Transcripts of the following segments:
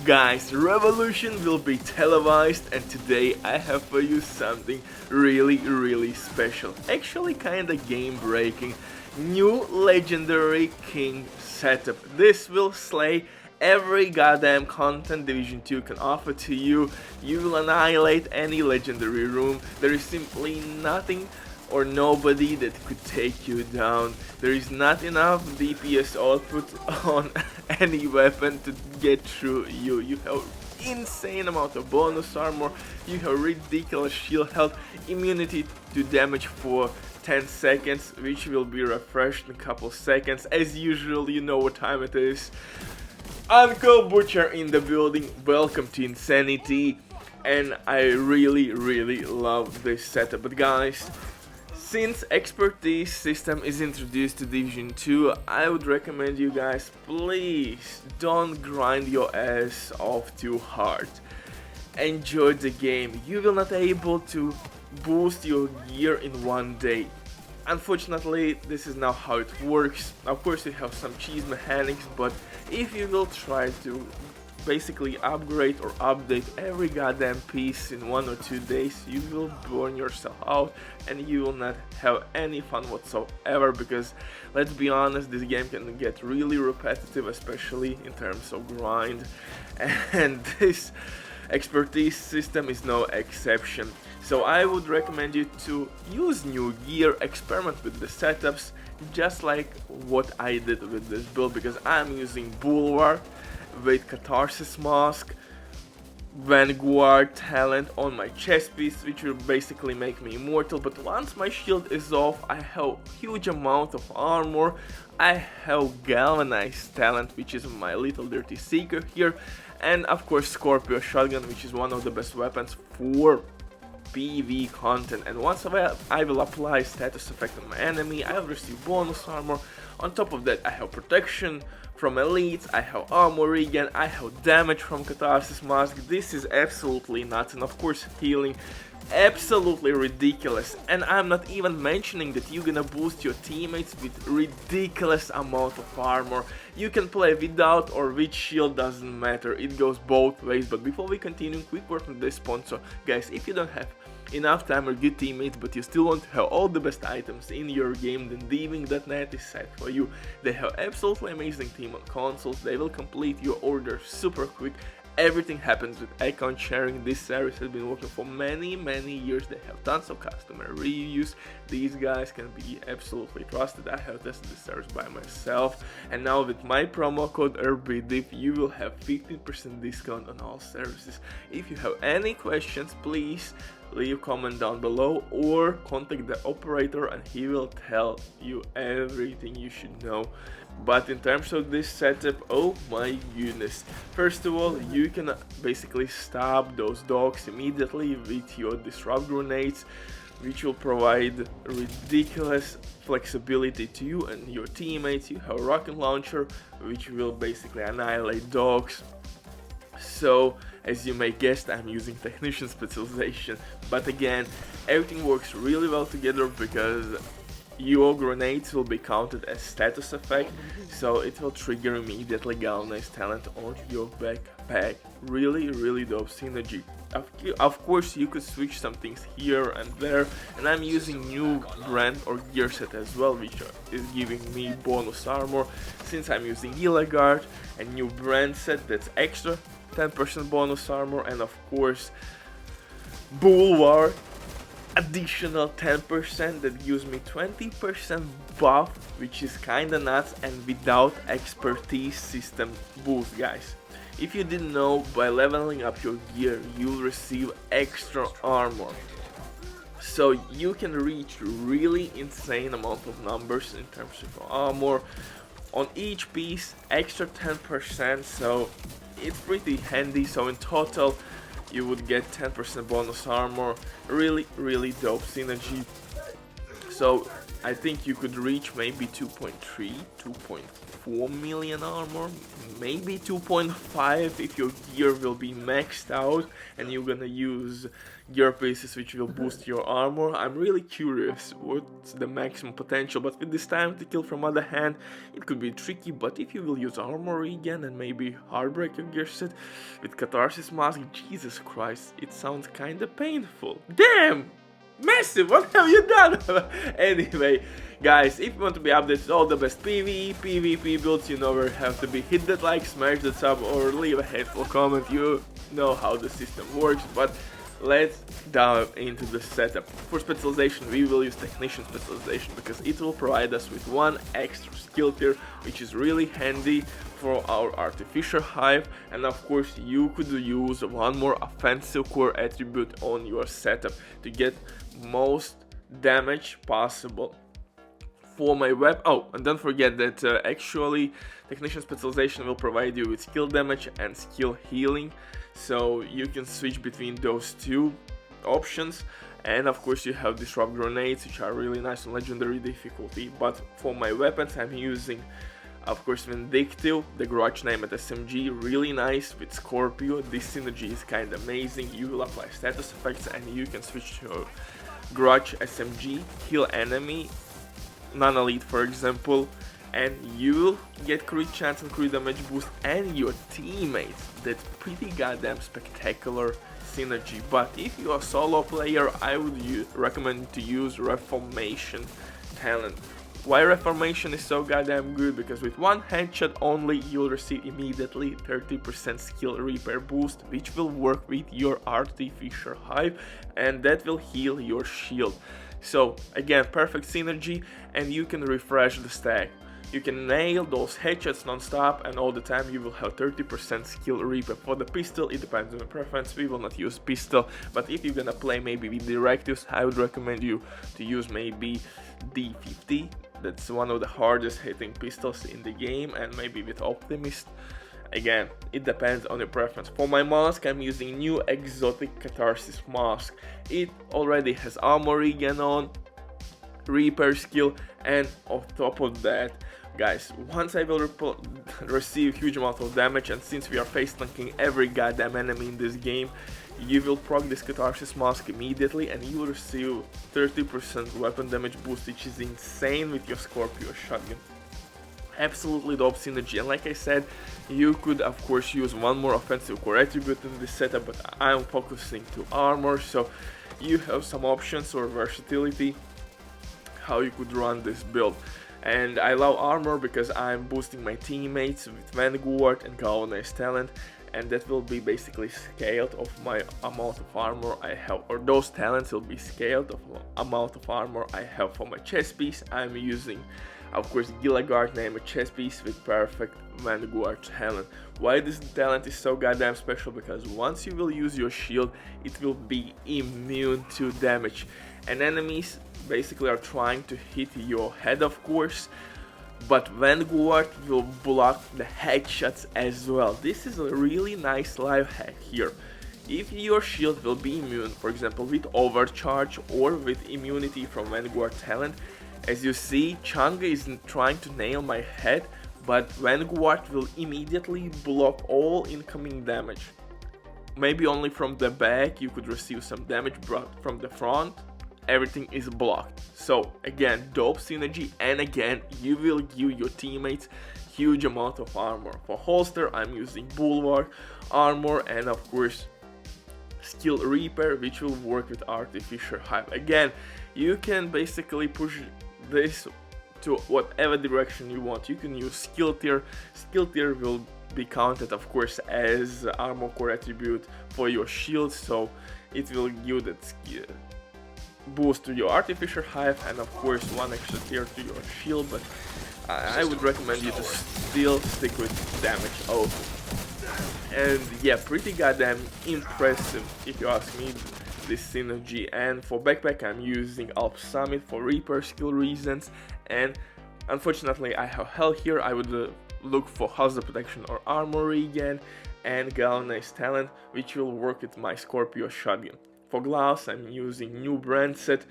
Guys, Revolution will be televised, and today I have for you something really special. Actually kinda game breaking. New legendary king setup. This will slay every goddamn content Division 2 can offer to you. You will annihilate any legendary room. There is simply nothing or nobody that could take you down. There is not enough DPS output on any weapon to get through you. You have insane amount of bonus armor, you have ridiculous shield health, immunity to damage for 10 seconds, which will be refreshed in a couple seconds. As usual, you know what time it is. Uncle Butcher in the building, welcome to Insanity, and I really love this setup. But guys, since expertise system is introduced to Division 2, I would recommend you guys, please don't grind your ass off too hard. Enjoy the game. You will not able to boost your gear in one day. Unfortunately, this is not how it works. Of course, you have some cheese mechanics, but if you will try to basically upgrade or update every goddamn piece in 1 or 2 days, you will burn yourself out and you will not have any fun whatsoever, because let's be honest, this game can get really repetitive, especially in terms of grind, and this expertise system is no exception. So I would recommend you to use new gear, experiment with the setups, just like what I did with this build, because I'm using BULWARK with CATHARSIS mask, Vanguard talent on my chest piece, which will basically make me immortal. But once my shield is off, I have huge amount of armor. I have galvanized talent, which is my little dirty secret here, and of course Scorpio shotgun, which is one of the best weapons for PV content. And once I will apply status effect on my enemy, I will receive bonus armor. On top of that, I have protection from elites, I have armor regen, I have damage from Catharsis mask. This is absolutely nuts, and of course healing, absolutely ridiculous. And I'm not even mentioning that you're gonna boost your teammates with ridiculous amount of armor. You can play without or with shield, doesn't matter, it goes both ways. But before we continue, quick word from this sponsor. Guys, if you don't have enough time or good teammates, but you still want to have all the best items in your game, then Diving.net is set for you. They have absolutely amazing team on consoles, they will complete your order super quick. Everything happens with account sharing. This service has been working for many years. They have tons of customer reviews. These guys can be absolutely trusted. I have tested this service by myself, and now with my promo code RBDIV you will have 15% discount on all services. If you have any questions, please leave a comment down below or contact the operator and he will tell you everything you should know. But in terms of this setup, oh my goodness. First of all, you can basically stop those dogs immediately with your disrupt grenades, which will provide ridiculous flexibility to you and your teammates. You have a rocket launcher, which will basically annihilate dogs. So, as you may guess, I'm using technician specialization, but again, everything works really well together because your grenades will be counted as status effect, so it will trigger immediately galvanized talent on your backpack. Really dope synergy. Of course, you could switch some things here and there, and I'm using new brand or gear set as well, which is giving me bonus armor. Since I'm using Gila Guard, a new brand set that's extra 10% bonus armor, and of course Bulwark additional 10% that gives me 20% buff, which is kinda nuts, and without expertise system boost. Guys, if you didn't know, by leveling up your gear you'll receive extra armor, so you can reach really insane amount of numbers in terms of armor on each piece, extra 10%, so it's pretty handy. So in total you would get 10% bonus armor. Really dope synergy. So I think you could reach maybe 2.3, 2.4 million armor, maybe 2.5 if your gear will be maxed out and you're gonna use gear pieces which will boost your armor. I'm really curious what's the maximum potential, but with this time to kill from other hand, it could be tricky. But if you will use armor regen and maybe heartbreak your gear set with Catharsis mask, Jesus Christ, it sounds kinda painful. Damn! Massive, what have you done? Anyway, guys, if you want to be updated all the best PvE, PvP builds, you know where you have to be. Hit that like, smash that sub, or leave a hateful comment. You know how the system works, but let's dive into the setup. For specialization, we will use Technician specialization because it will provide us with one extra skill tier, which is really handy for our artificial hive, and of course you could use one more offensive core attribute on your setup to get most damage possible. For my web, oh, and don't forget that actually Technician specialization will provide you with skill damage and skill healing, so you can switch between those two options. And of course you have disrupt grenades, which are really nice on legendary difficulty. But for my weapons, I'm using, of course, Vindictive, the grudge name at SMG, really nice with Scorpio. This synergy is kind of amazing. You will apply status effects and you can switch to grudge SMG, kill enemy, non-elite for example, and you will get crit chance and crit damage boost and your teammates. That's pretty goddamn spectacular synergy. But if you're a solo player, I would recommend to use Reformation talent. Why Reformation is so goddamn good? Because with one headshot only, you'll receive immediately 30% skill repair boost, which will work with your artificial hive, and that will heal your shield. So again, perfect synergy, and you can refresh the stack. You can nail those headshots non-stop, and all the time you will have 30% skill repair. For the pistol, it depends on the preference. We will not use pistol, but if you're gonna play maybe with directives, I would recommend you to use maybe D50. That's one of the hardest hitting pistols in the game, and maybe with Optimist. Again, it depends on your preference. For my mask, I'm using new exotic Catharsis mask. It already has armor regen on, repair skill, and on top of that, guys, once I will receive huge amount of damage, and since we are face tanking every goddamn enemy in this game, you will proc this Catharsis mask immediately and you will receive 30% weapon damage boost, which is insane with your Scorpio shotgun. Absolutely dope synergy, and like I said, you could of course use one more offensive core attribute in this setup, but I'm focusing to armor, so you have some options or versatility how you could run this build. And I love armor because I'm boosting my teammates with Vanguard and Galvanized talent, and that will be basically scaled of my amount of armor I have, or those talents will be scaled of amount of armor I have. For my chest piece, I'm using of course Gilligard name a chest piece with perfect Vanguard talent. Why this talent is so goddamn special? Because once you will use your shield, it will be immune to damage, and enemies basically are trying to hit your head of course, but Vanguard will block the headshots as well. This is a really nice life hack here. If your shield will be immune, for example with overcharge or with immunity from Vanguard talent, as you see, Changa is trying to nail my head, but Vanguard will immediately block all incoming damage. Maybe only from the back you could receive some damage, but from the front everything is blocked. So again, dope synergy, and again you will give your teammates huge amount of armor. For holster, I'm using Bulwark armor and of course skill repair, which will work with artificial hive. Again, you can basically push this to whatever direction you want. You can use skill tier. Skill tier will be counted of course as armor core attribute for your shield, so it will give that skill boost to your artificial hive and of course one extra tier to your shield, but I would recommend you to still stick with damage also. And yeah, pretty goddamn impressive if you ask me, this synergy. And for backpack, I'm using Alp Summit for repair skill reasons, and unfortunately I have hell here. I would look for hazard protection or armor regen and galvanized talent, which will work with my Scorpio shotgun. For gloves, I'm using new brand set.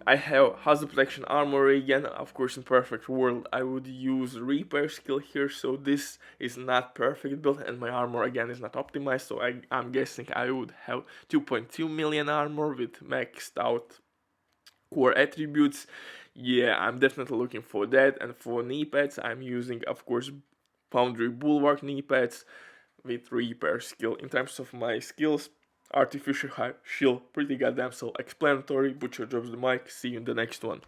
I have hazard protection armor again. Of course, in perfect world I would use repair skill here, so this is not perfect build, and my armor again is not optimized, so I'm guessing I would have 2.2 million armor with maxed out core attributes. Yeah, I'm definitely looking for that. And for knee pads, I'm using, of course, Foundry Bulwark knee pads with repair skill. In terms of my skills, artificial shield, pretty goddamn self-explanatory. Butcher drops the mic. See you in the next one.